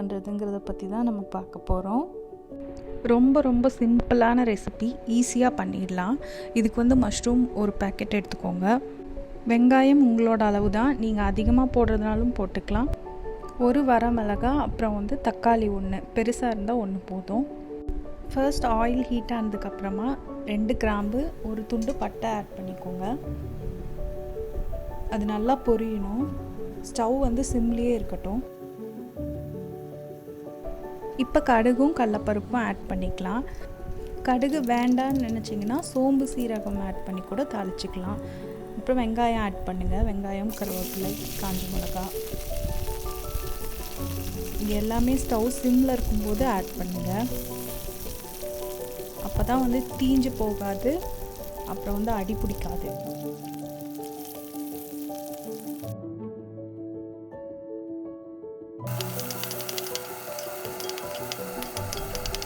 பண்ணுறதுங்கிறத பற்றி தான் நம்ம பார்க்க போகிறோம். ரொம்ப ரொம்ப சிம்பிளான ரெசிபி, ஈஸியாக பண்ணிடலாம். இதுக்கு மஷ்ரூம் ஒரு பேக்கெட் எடுத்துக்கோங்க. வெங்காயம் உங்களோட அளவு தான், நீங்கள் அதிகமாக போடுறதுனாலும் போட்டுக்கலாம். ஒரு வரமிளகா, அப்புறம் தக்காளி ஒன்று, பெருசாக இருந்தால் ஒன்று போதும். ஃபர்ஸ்ட் ஆயில் ஹீட் ஆனதுக்கப்புறமா 2 கிராம்பு, ஒரு துண்டு பட்டை ஆட் பண்ணிக்கோங்க. அது நல்லா பொரியணும். ஸ்டவ் சிம்லேயே இருக்கட்டும். இப்போ கடுகும் கடலப்பருப்பும் ஆட் பண்ணிக்கலாம். கடுகு வேண்டான்னு நினச்சிங்கன்னா சோம்பு சீரகம் ஆட் பண்ணி கூட தாளிச்சிக்கலாம். அப்புறம் வெங்காயம் ஆட் பண்ணுங்கள். வெங்காயம், கருவேப்பிலை, காஞ்ச மிளகா, இது எல்லாமே ஸ்டவ் சிம்மில் இருக்கும்போது ஆட் பண்ணுங்கள். அப்போ தான் தீஞ்சு போகாது, அப்புறம் அடி பிடிக்காது.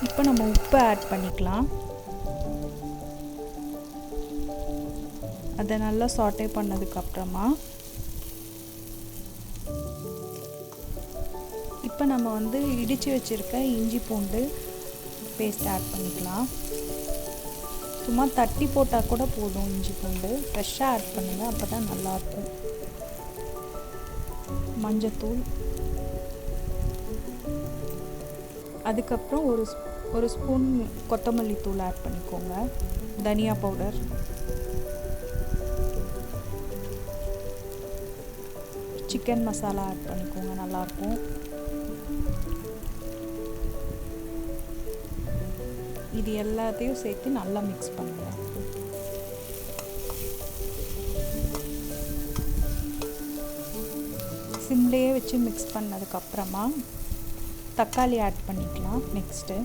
இப்போ நம்ம உப்பு ஆட் பண்ணிக்கலாம். அதை நல்லா சாட்டே பண்ணதுக்கப்புறமா இப்போ நம்ம இடித்து வச்சுருக்க இஞ்சி பூண்டு பேஸ்ட் ஆட் பண்ணிக்கலாம். சும்மா தட்டி போட்டால் கூட போதும். இஞ்சி பூண்டு ஃப்ரெஷ்ஷாக ஆட் பண்ணுங்கள், அப்போ தான் நல்லாயிருக்கும். மஞ்சத்தூள், அதுக்கப்புறம் ஒரு ஸ்பூன் கொத்தமல்லி தூள் ஆட் பண்ணிக்கோங்க. தனியா பவுடர், சிக்கன் மசாலா ஆட் பண்ணிக்கோங்க, நல்லாயிருக்கும். இது எல்லாத்தையும் சேர்த்து நல்லா மிக்ஸ் பண்ணுங்கள். சிம்லேயே வச்சு மிக்ஸ் பண்ணதுக்கப்புறமா தக்காளி ஆட் பண்ணிக்கலாம். நெக்ஸ்ட்டு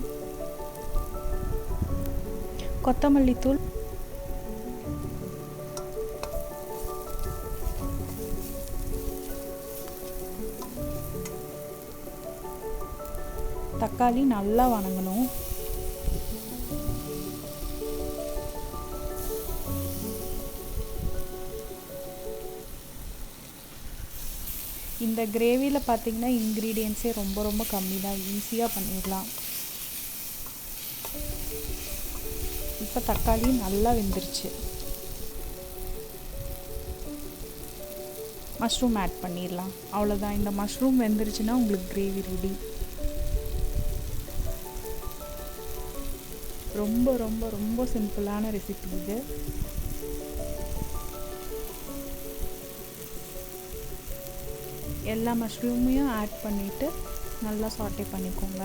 கொத்தமல்லி தூள், தக்காளி நல்லா வணங்கணும். இந்த கிரேவியில் பார்த்திங்கன்னா இன்க்ரீடியன்ஸே ரொம்ப ரொம்ப கம்மி தான், ஈஸியாக பண்ணிடலாம். இப்போ தக்காளி நல்லா வெந்துருச்சு. மஷ்ரூம் ஆட் பண்ணிடலாம். அவ்வளோதான், இந்த மஷ்ரூம் வெந்துருச்சுன்னா உங்களுக்கு கிரேவி ரெடி. ரொம்ப ரொம்ப ரொம்ப சிம்பிளான ரெசிபி இது. எல்லா மஷ்ரூமையும் ஆட் பண்ணிவிட்டு நல்லா சாட்டே பண்ணிக்கோங்க.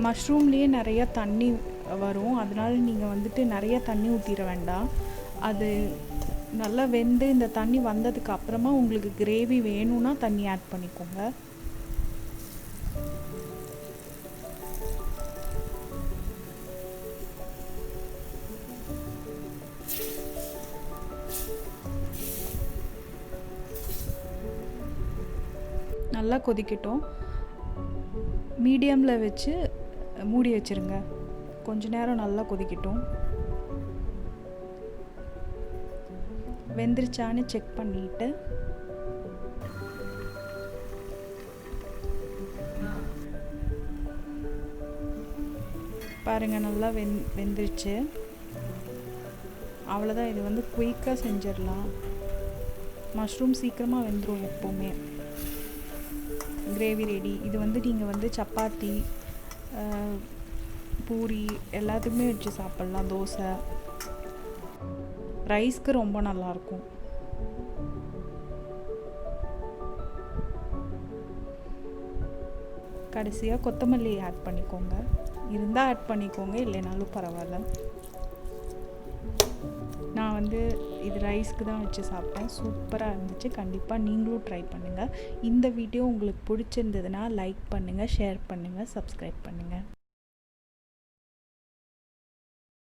மஷ்ரூம்லேயே நிறைய தண்ணி வரும், அதனால் நீங்கள் நிறைய தண்ணி ஊற்றிட வேண்டாம். அது நல்லா வெந்து இந்த தண்ணி வந்ததுக்கு அப்புறமா உங்களுக்கு கிரேவி வேணும்னா தண்ணி ஆட் பண்ணிக்கோங்க. நல்லா கொதிக்கட்டும். மீடியமில் வச்சு மூடி வச்சுருங்க. கொஞ்ச நேரம் நல்லா கொதிக்கட்டும். வெந்துருச்சான்னு செக் பண்ணிட்டு பாருங்கள், நல்லா வெந்துருச்சு. அவ்வளோதான், இது குயிக்காக செஞ்சிடலாம். மஷ்ரூம் சீக்கிரமாக வெந்துடும் எப்போவுமே. Gravy ready. இது நீங்கள் சப்பாத்தி, பூரி எல்லாத்துக்குமே வச்சு சாப்பிட்லாம். தோசை, ரைஸ்க்கு ரொம்ப நல்லாயிருக்கும். கடைசியாக கொத்தமல்லி ஆட் பண்ணிக்கோங்க. இருந்தால் ஆட் பண்ணிக்கோங்க, இல்லைனாலும் பரவாயில்ல. நான் வந்து இது ரைஸ்க்கு தான் வச்சு சாப்பிட்டேன். சூப்பராக இருந்துச்சு. கண்டிப்பாக நீங்களும் ட்ரை பண்ணுங்கள். இந்த வீடியோ உங்களுக்கு பிடிச்சிருந்ததுன்னா லைக் பண்ணுங்கள், ஷேர் பண்ணுங்கள், சப்ஸ்கிரைப் பண்ணுங்கள்.